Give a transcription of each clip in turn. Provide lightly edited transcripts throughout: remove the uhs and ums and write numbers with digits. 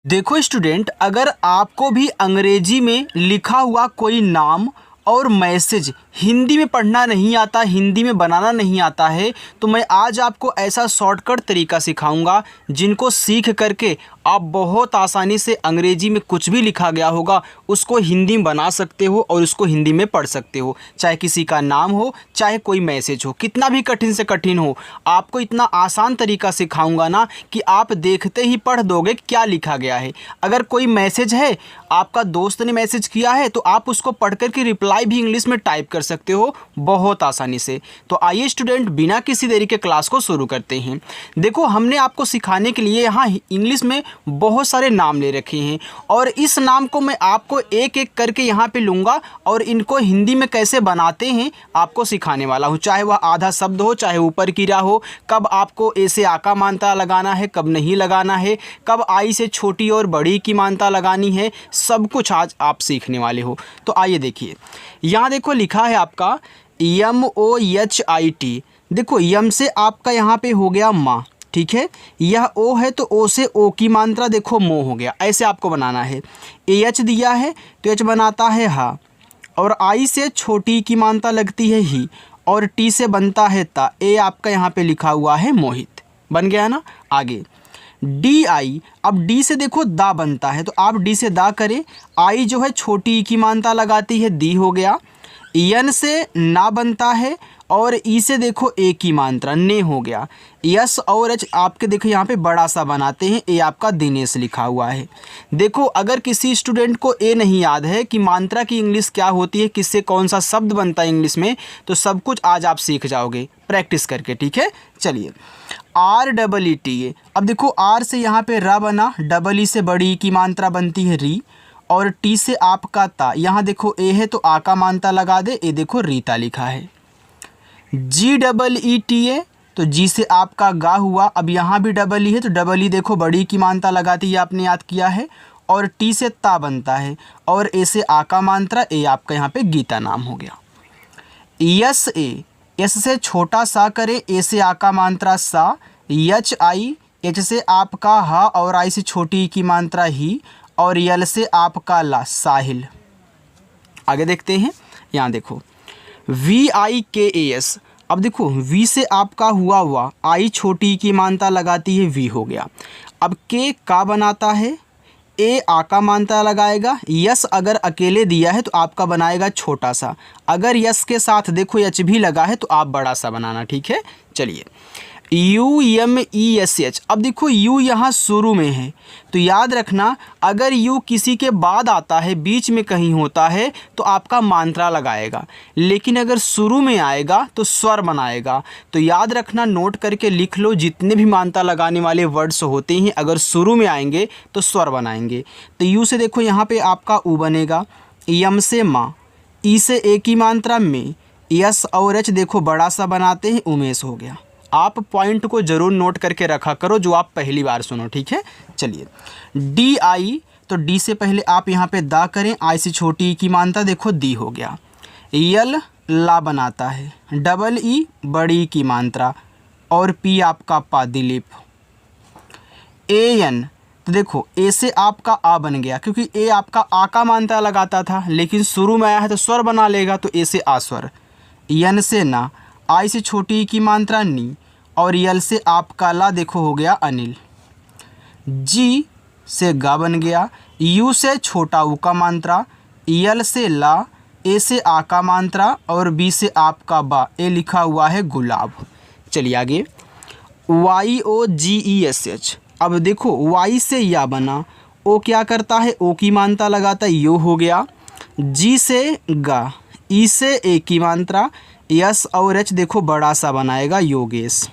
देखो स्टूडेंट, अगर आपको भी अंग्रेजी में लिखा हुआ कोई नाम और मैसेज हिंदी में पढ़ना नहीं आता, हिंदी में बनाना नहीं आता है, तो मैं आज आपको ऐसा शॉर्टकट तरीका सिखाऊंगा जिनको सीख करके आप बहुत आसानी से अंग्रेजी में कुछ भी लिखा गया होगा उसको हिंदी में बना सकते हो और उसको हिंदी में पढ़ सकते हो। चाहे किसी का नाम हो, चाहे कोई मैसेज हो, कितना भी कठिन से कठिन हो, आपको इतना आसान तरीका सिखाऊंगा ना कि आप देखते ही पढ़ दोगे क्या लिखा गया है। अगर कोई मैसेज है, आपका दोस्त ने मैसेज किया है, तो आप उसको पढ़ कर के रिप्लाई भी इंग्लिश में टाइप कर सकते हो बहुत आसानी से। तो आइए स्टूडेंट, बिना किसी देरी के क्लास को शुरू करते हैं। देखो, हमने आपको सिखाने के लिए यहाँ इंग्लिश में बहुत सारे नाम ले रखे हैं और इस नाम को मैं आपको एक एक करके यहाँ पे लूँगा और इनको हिंदी में कैसे बनाते हैं आपको सिखाने वाला हूँ। चाहे वह आधा शब्द हो, चाहे ऊपर कीरा हो, कब आपको ए से आका मात्रा लगाना है, कब नहीं लगाना है, कब आई से छोटी और बड़ी की मात्रा लगानी है, सब कुछ आज आप सीखने वाले हो। तो आइए देखिए, यहाँ देखो लिखा है आपका MOHIT। देखो, यम से आपका यहाँ पे हो गया माँ, ठीक है। यह ओ है तो ओ से ओ की मात्रा देखो मो हो गया, ऐसे आपको बनाना है। एच दिया है तो एच बनाता है हा, और आई से छोटी की मात्रा लगती है ही, और टी से बनता है ता। ए आपका यहाँ पे लिखा हुआ है मोहित, बन गया ना। आगे डी आई, अब डी से देखो दा बनता है तो आप डी से दा करें। आई जो है छोटी की मात्रा लगाती है, दी हो गया। यन से ना बनता है और ई से देखो ए की मात्रा, ने हो गया। यस और एच आपके देखो यहाँ पे बड़ा सा बनाते हैं, ए आपका दिनेश लिखा हुआ है। देखो, अगर किसी स्टूडेंट को ए नहीं याद है कि मात्रा की इंग्लिश क्या होती है, किससे कौन सा शब्द बनता है इंग्लिश में, तो सब कुछ आज आप सीख जाओगे प्रैक्टिस करके, ठीक है। चलिए, REET। अब देखो, आर से यहाँ पे रा बना, डबल ई से बड़ी की मात्रा बनती है री, और टी से आपका ता। यहाँ देखो ए है तो आ का मात्रा लगा दे, ए देखो रीता लिखा है। GEETA, तो जी से आपका गा हुआ, अब यहाँ भी डबल ई है तो डबल ई देखो बड़ी की मात्रा लगाती है, आपने याद किया है, और टी से ता बनता है, और ए से आ का मात्रा, ए आपका यहाँ पे गीता नाम हो गया। यस ए, एस से छोटा सा करे, ए से आ का मात्रा सा। यच आई, एच से आपका हा और आई से छोटी की मात्रा ही, और यल से आपका ला साहिल। आगे देखते हैं, यहाँ देखो VIKAS। अब देखो, वी से आपका हुआ, आई छोटी की मात्रा लगाती है, वी हो गया। अब के का बनाता है, ए आ का मात्रा लगाएगा। यस अगर अकेले दिया है तो आपका बनाएगा छोटा सा, अगर यस के साथ देखो एच भी लगा है तो आप बड़ा सा बनाना, ठीक है। चलिए, UMESH। अब देखो, यू यहाँ शुरू में है तो याद रखना, अगर यू किसी के बाद आता है, बीच में कहीं होता है, तो आपका मात्रा लगाएगा, लेकिन अगर शुरू में आएगा तो स्वर बनाएगा। तो याद रखना, नोट करके लिख लो, जितने भी मात्रा लगाने वाले वर्ड्स होते हैं अगर शुरू में आएंगे तो स्वर बनाएंगे। तो यू से देखो यहाँ पे आपका ऊ बनेगा, यम से माँ, ई से ए की मात्रा में, यस और एच देखो बड़ा सा बनाते हैं, उमेश हो गया। आप पॉइंट को ज़रूर नोट करके रखा करो जो आप पहली बार सुनो, ठीक है। चलिए, DI, तो डी से पहले आप यहाँ पे दा करें, आई से छोटी की मात्रा देखो दी हो गया। यल ला बनाता है, डबल ई बड़ी की मात्रा, और पी आपका पा दिलीप। AN, तो देखो ए से आपका आ बन गया, क्योंकि ए आपका आ का मात्रा लगाता था, लेकिन शुरू में आया है तो स्वर बना लेगा, तो ए से आ स्वर। यन से ना, आई से छोटी की मात्रा नी, और यल से आपका ला देखो हो गया अनिल। जी से गा बन गया, यू से छोटा ऊ का मात्रा, यल से ला, ए से आ का मात्रा, और बी से आपका बा, ए लिखा हुआ है गुलाब। चलिए आगे, YOGESH। अब देखो, वाई से या बना, ओ क्या करता है, ओ की मात्रा लगाता है, यो हो गया। जी से गा, ई से ए की मात्रा, यस और एच देखो बड़ा सा बनाएगा, योगेश।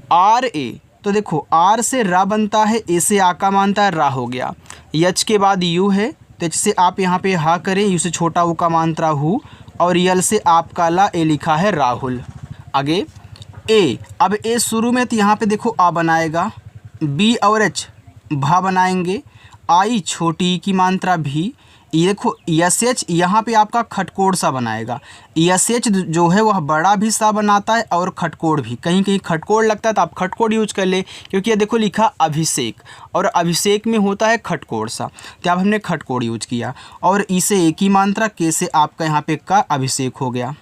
RA, तो देखो आर से रा बनता है, ए से आ का मात्रा रा हो गया। यच के बाद यू है तो एच से आप यहाँ पे हा करें, यू से छोटा ऊ का मात्रा हु, और यल से आपका ला, ए लिखा है राहुल। आगे ए, अब ए शुरू में तो यहाँ पे देखो आ बनाएगा, बी और एच भा बनाएंगे, आई छोटी की मात्रा भी, ये देखो एस एच यहाँ पे आपका खटकोड़ सा बनाएगा। एस एच जो है वह बड़ा भी सा बनाता है और खटकोड़ भी, कहीं कहीं खटकोड़ लगता है तो आप खटकोड़ यूज कर ले, क्योंकि ये देखो लिखा अभिषेक और अभिषेक में होता है खटकोड़ सा, तो अब हमने खटकोड़ यूज किया। और इसे एक ही मात्रा के से आपका यहाँ पे का अभिषेक हो गया।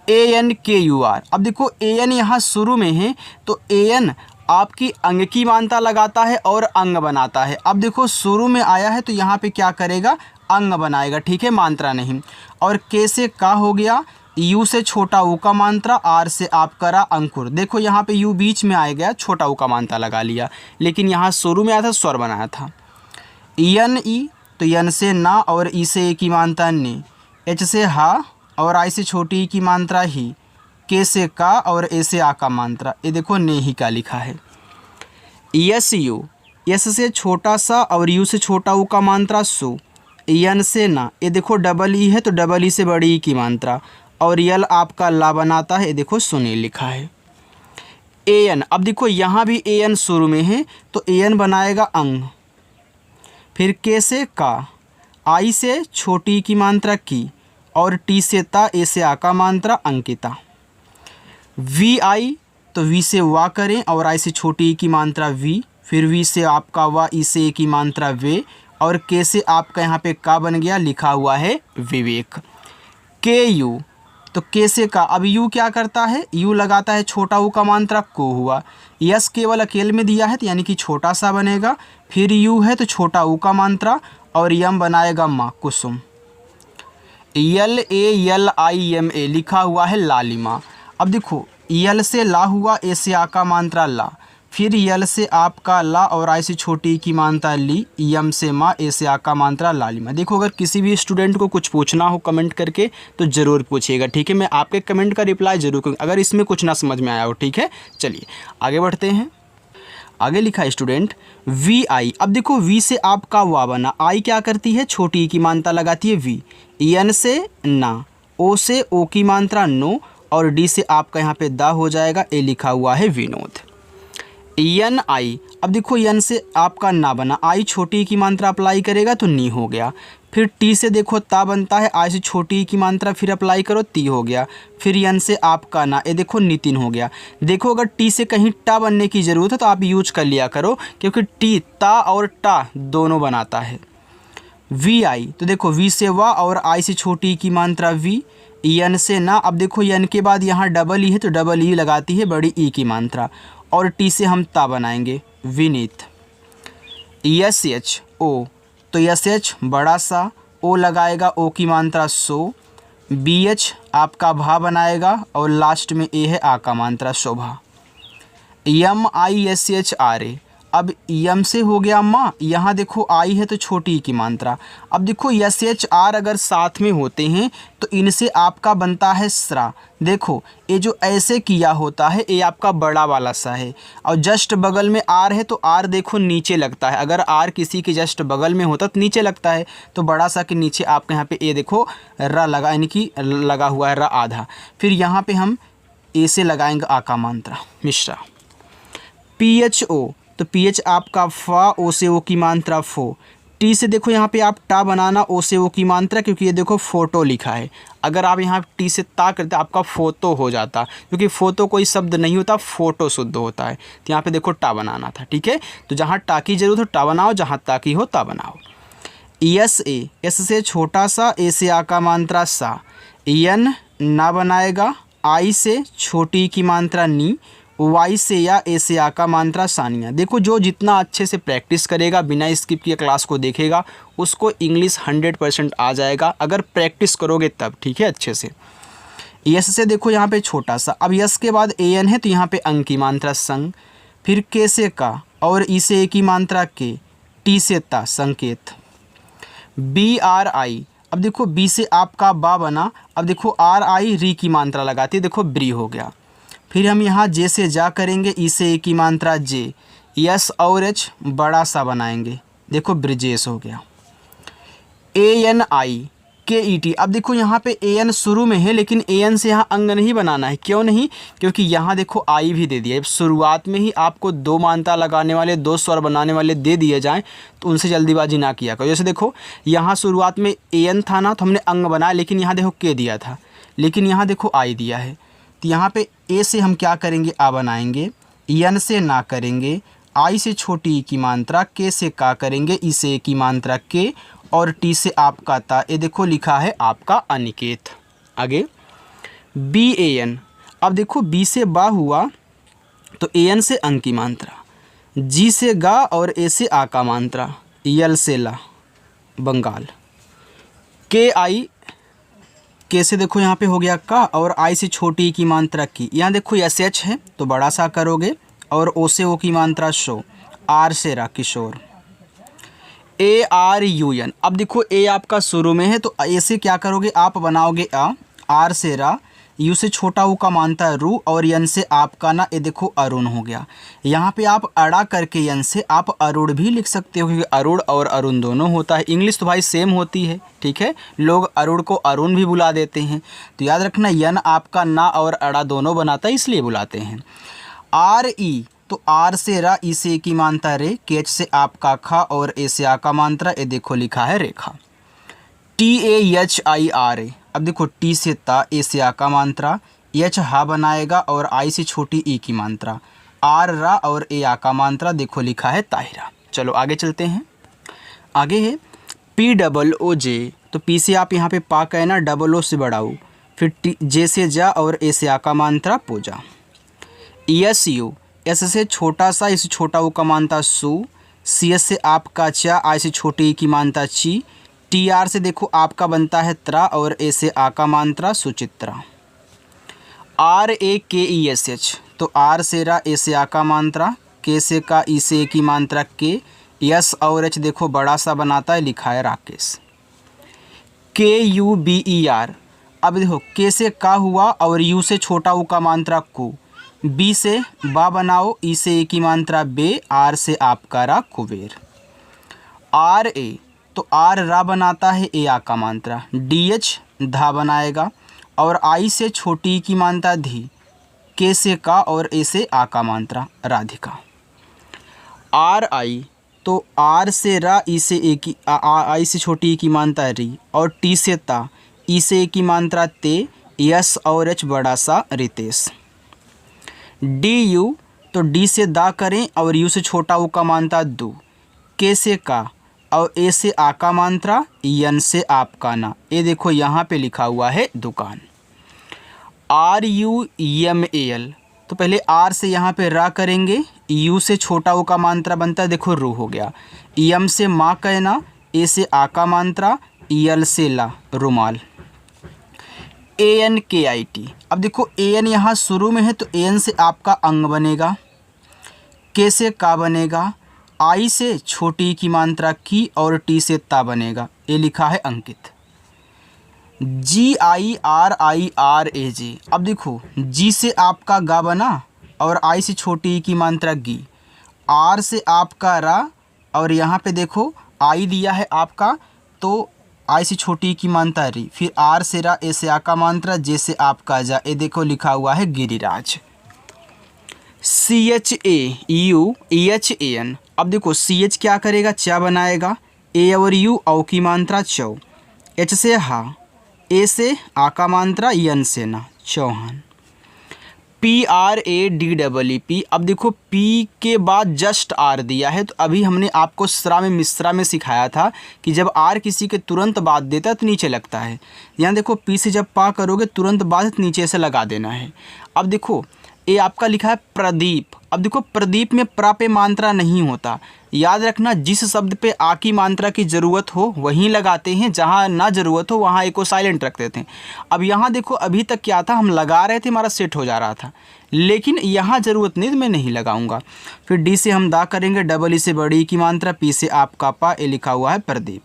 ANKUR, अब देखो AN यहाँ शुरू में है तो AN आपकी अंग की मात्रा लगाता है और अंग बनाता है। अब देखो शुरू में आया है तो यहाँ पे क्या करेगा, अंग बनाएगा, ठीक है, मात्रा नहीं। और के से का हो गया, यू से छोटा ऊ का मात्रा, आर से आप करा अंकुर। देखो यहाँ पे यू बीच में आ गया, छोटा ऊ का मात्रा लगा लिया, लेकिन यहाँ शुरू में आया था स्वर बनाया था। यन ई, तो यन से ना और ई से एक की मात्रा ने, एच से हा और आई से छोटी की मात्रा ही, के से का और ए से आ का मात्रा, ये देखो ने ही का लिखा है। यस यू, यस से छोटा सा और यू से छोटा ऊ का मात्रा सु। यन से ना, ये देखो डबल ई है तो डबल ई से बड़ी ई की मात्रा, और यल आपका ला बनाता है, ये देखो सुनील लिखा है। AN, अब देखो यहाँ भी AN शुरू में है तो AN बनाएगा अंग। फिर के से का, आई से छोटी की मात्रा की, और टी से ता, ए से आ का मात्रा अंकिता। VI, तो वी से वा करें और आई से छोटी की मात्रा वी, फिर वी से आपका वा, ई से की मात्रा वे, और के से आपका यहाँ पे का बन गया, लिखा हुआ है विवेक। KU, तो के से का, अब यू क्या करता है, यू लगाता है छोटा ऊ का मात्रा को हुआ। यस केवल अकेले में दिया है तो यानी कि छोटा सा बनेगा, फिर यू है तो छोटा ऊ का मात्रा, और यम बनाएगा माँ कुसुम। LALIMA लिखा हुआ है लालिमा। अब देखो यल से ला हुआ, ए से आ का मात्रा ला, फिर यल से आपका ला और आई से छोटी की मात्रा ली, यम से माँ, ए से आ का मात्रा लालिमा। देखो अगर किसी भी स्टूडेंट को कुछ पूछना हो कमेंट करके तो ज़रूर पूछिएगा, ठीक है, मैं आपके कमेंट का रिप्लाई जरूर करूँगा अगर इसमें कुछ ना समझ में आया हो, ठीक है। चलिए आगे बढ़ते हैं। आगे लिखा है स्टूडेंट VI, अब देखो वी से आपका वा बना, आई क्या करती है, छोटी की मात्रा लगाती है वी, एन से ना, ओ से ओ की मात्रा नो, और डी से आपका यहाँ पे दा हो जाएगा, ए लिखा हुआ है विनोद। NI, अब देखो यन से आपका ना बना, आई छोटी की मात्रा अप्लाई करेगा तो नी हो गया। फिर टी से देखो ता बनता है, आई से छोटी की मात्रा फिर अप्लाई करो, ती हो गया। फिर यन से आपका ना, ये देखो नितिन हो गया। देखो अगर टी से कहीं टा बनने की ज़रूरत है तो आप यूज कर लिया करो, क्योंकि टी ता और टा दोनों बनाता है। VI, तो देखो वी से वा और आई से छोटी की मात्रा वी, यन से ना, अब देखो यन के बाद यहाँ डबल ई है तो डबल ई लगाती है बड़ी ई की मात्रा, और टी से हम ता बनाएंगे विनीत। SHO, तो SH बड़ा सा, ओ लगाएगा ओ की मात्रा सो, BH आपका भा बनाएगा और लास्ट में ए है आ का मात्रा शोभा। MISHRA, अब यम से हो गया माँ, यहाँ देखो आई है तो छोटी की मात्रा। अब देखो SHR अगर साथ में होते हैं तो इनसे आपका बनता है स्रा। देखो ये जो ऐसे किया होता है ये आपका बड़ा वाला सा है, और जस्ट बगल में आर है तो आर देखो नीचे लगता है, अगर आर किसी के जस्ट बगल में होता तो नीचे लगता है, तो बड़ा सा के नीचे आपके यहाँ पे ए देखो रा लगा, यानी कि लगा हुआ है रा आधा। फिर यहाँ पे हम ए से लगाएंगे आ का मात्रा मिश्रा। PHO, तो PH आपका फा, ओ से ओ की मात्रा फो। टी से देखो यहाँ पे आप टा बनाना, ओ से ओ की मात्रा, क्योंकि ये देखो फोटो लिखा है, अगर आप यहाँ टी से ता करते आपका फोटो हो जाता, क्योंकि फोटो कोई शब्द नहीं होता, फोटो शुद्ध होता है, तो यहाँ पे देखो टा बनाना था, ठीक है। तो जहाँ टा की जरूरत हो टा बनाओ, जहाँ ता की हो ता बनाओ। SA, एस से छोटा सा, ए से आ का मात्रा सा, यन ना बनाएगा, आई से छोटी की मात्रा नी, वाई से या ए से आ का मात्रा सानिया। देखो जो जितना अच्छे से प्रैक्टिस करेगा, बिना स्किप किए क्लास को देखेगा, उसको इंग्लिश 100% आ जाएगा, अगर प्रैक्टिस करोगे तब, ठीक है, अच्छे से। यस से देखो यहाँ पे छोटा सा, अब यस के बाद AN है तो यहाँ पे अंग की मात्रा संग, फिर के से का और ई से ए की मात्रा के, टी से ता संकेत। BRI, अब देखो बी से आपका बा बना, अब देखो RI री की मात्रा लगाती है, देखो ब्री हो गया। फिर हम यहाँ जे से जा करेंगे, ई से ए की मात्रा जे, यस और एच बड़ा सा बनाएंगे, देखो ब्रिजेश हो गया। ANI, KET। अब देखो यहाँ पे AN शुरू में है, लेकिन AN से यहाँ अंग नहीं बनाना है। क्यों नहीं? क्योंकि यहाँ देखो आई भी दे दिया है। शुरुआत में ही आपको दो मात्रा लगाने वाले, दो स्वर बनाने वाले दे दिए जाएं तो उनसे जल्दीबाजी ना किया करो। जैसे देखो यहाँ शुरुआत में AN था ना, तो हमने अंग बनाया, लेकिन यहाँ देखो K दिया था, लेकिन यहाँ देखो आई दिया है। तो यहाँ पे A से हम क्या करेंगे? आ बनाएंगे, N से ना करेंगे, आई से छोटी ई की मात्रा, K से का करेंगे, ई से ए की मात्रा के, और टी से आपका ता। ये देखो लिखा है आपका अनिकेत। आगे BAN। अब देखो B से बा हुआ तो AN से अंग की मात्रा, G से गा और A से आ का मात्रा, L से ला बंगाल, KI, K से देखो यहाँ पे हो गया का, और I से छोटी ई की मात्रा की। यहाँ देखो SH है तो बड़ा सा करोगे, और O से O की मात्रा शो, R से रा किशोर, ARUN। अब देखो A आपका शुरू में है तो A से क्या करोगे? आप बनाओगे आ, R से रा, U से छोटा U का मानता है रू, और N से आपका ना, ये देखो अरुण हो गया। यहाँ पे आप अड़ा करके N से आप अरुण भी लिख सकते हो, क्योंकि अरुण और अरुण दोनों होता है। इंग्लिश तो भाई सेम होती है, ठीक है। लोग अरुण को अरुण भी बुला देते हैं, तो याद रखना N आपका ना और अड़ा दोनों बनाता है, इसलिए बुलाते हैं। RE तो R से रा, ई से ए की मात्रा रे, KH से आपका खा, और ए से आ का मात्रा, ये देखो लिखा है रेखा। TAHIRA। अब देखो T से ता, ए से आ का मात्रा, H हा बनाएगा, और I से छोटी ई की मात्रा, R रा और ए आ का मात्रा, देखो लिखा है ताहिरा। चलो आगे चलते हैं। आगे है POOJ। तो P से आप यहाँ पे पा कहना, O से बढ़ाओ, फिर J से जा और ए से आ का मात्रा पूजा। SU, S से छोटा सा, इस छोटा U का मानता सु, CS से आपका चा, I से छोटी ई की मानता ची, TR से देखो आपका बनता है त्रा, और A से आ का मात्रा सुचित्रा। RAKESH तो R से रा, A से आ का मात्रा, K से का, ई से ए की मात्रा के, S और H देखो बड़ा सा बनाता है, लिखा है राकेश। KUBER। अब देखो K से का हुआ, और U से छोटा U का मात्रा कु, B से बा बनाओ, ई से ए की मात्रा बे, R से आपका रा कुबेर। RA तो R रा बनाता है, ए आ का मात्रा, DH धा बनाएगा, और I से छोटी ई की मात्रा धी, K से का और A से आ का मात्रा राधिका। RI तो R से रा, ई से ए की I से छोटी ई की मात्रा री, और T से ता, ई से ए की मात्रा ते, S और H बड़ा सा रितेश। DU तो D से दा करें, और U से छोटा U का मात्रा दू, K से का, और A से आ का मात्रा, N से आपका ना, ये देखो यहाँ पे लिखा हुआ है दुकान। RUEMAL तो पहले R से यहाँ पे रा करेंगे, U से छोटा U का मात्रा बनता है, देखो रू हो गया, EM से माँ कहना, A से आ का मात्रा, EL से ला रुमाल। ANKIT। अब देखो AN यहाँ शुरू में है तो AN से आपका अंग बनेगा, K से का बनेगा, I से छोटी की मात्रा की, और T से ता बनेगा, ये लिखा है अंकित। GIRIRAJ। अब देखो G से आपका गा बना, और I से छोटी की मात्रा गी, R से आपका रा, और यहाँ पे देखो I दिया है आपका, तो I से छोटी की मात्रा री, फिर R से रा, ए से आ का मात्रा, J से आपका जा, ये देखो लिखा हुआ है गिरिराज। CHAUEHAN। अब देखो CH क्या करेगा? चा बनाएगा, A और U औ की मात्रा चौ, H से हा, A से आ का मात्रा, N से ना चौहान। PRADEEP। अब देखो P के बाद जस्ट R दिया है, तो अभी हमने आपको स्रा में मिश्रा में सिखाया था कि जब R किसी के तुरंत बाद देता है तो नीचे लगता है। यहाँ देखो P से जब पा करोगे तुरंत बाद नीचे से लगा देना है। अब देखो ये आपका लिखा है प्रदीप। अब देखो प्रदीप में प्रा पे मात्रा नहीं होता, याद रखना जिस शब्द पे आ की मात्रा की ज़रूरत हो वहीं लगाते हैं, जहाँ ना ज़रूरत हो वहाँ एको साइलेंट रख देते हैं। अब यहाँ देखो अभी तक क्या था, हम लगा रहे थे हमारा सेट हो जा रहा था, लेकिन यहाँ ज़रूरत नहीं, मैं नहीं लगाऊंगा। फिर डी से हम दा करेंगे, डबल ई से बड़ी की मात्रा, पी से आपका पा, ए लिखा हुआ है प्रदीप।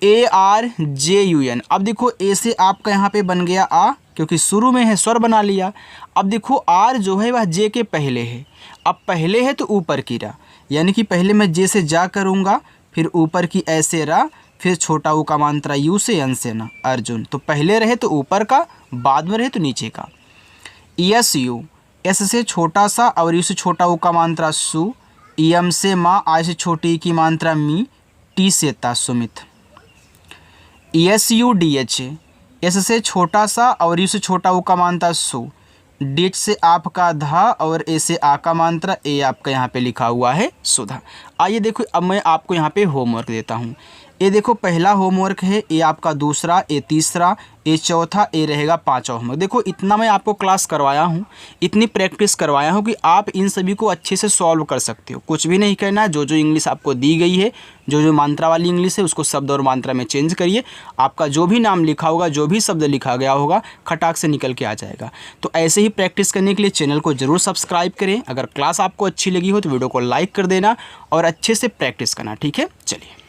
ARJUN। अब देखो ए से आपका यहाँ पे बन गया आ, क्योंकि शुरू में है स्वर बना लिया। अब देखो आर जो है वह जे के पहले है, अब पहले है तो ऊपर की रा, यानी कि पहले मैं जे से जा करूँगा, फिर ऊपर की ऐसे रा, फिर छोटा ऊ का मात्रा यू से, एन से ना, अर्जुन। तो पहले रहे तो ऊपर का, बाद में रहे तो नीचे का। यस यू, एस से छोटा सा और यू से छोटा ऊ का मात्रा सु, यम से माँ, आई से छोटी की मात्रा मी, टी से ता, Sumit. S U D H, S से छोटा सा और यू से छोटा ऊ का मात्रा सु, डिट से आपका धा और ए से आ का मात्रा, ए आपका यहाँ पे लिखा हुआ है सुधा। आइए देखो अब मैं आपको यहाँ पे होमवर्क देता हूँ। ये देखो पहला होमवर्क है, ए आपका दूसरा, ए तीसरा, ए चौथा, ए रहेगा पांचवा होमवर्क। देखो इतना मैं आपको क्लास करवाया हूँ, इतनी प्रैक्टिस करवाया हूँ कि आप इन सभी को अच्छे से सॉल्व कर सकते हो। कुछ भी नहीं करना है, जो जो इंग्लिश आपको दी गई है, जो जो मात्रा वाली इंग्लिश है, उसको शब्द और मात्रा में चेंज करिए। आपका जो भी नाम लिखा होगा, जो भी शब्द लिखा गया होगा, खटाक से निकल के आ जाएगा। तो ऐसे ही प्रैक्टिस करने के लिए चैनल को ज़रूर सब्सक्राइब करें। अगर क्लास आपको अच्छी लगी हो तो वीडियो को लाइक कर देना और अच्छे से प्रैक्टिस करना, ठीक है। चलिए।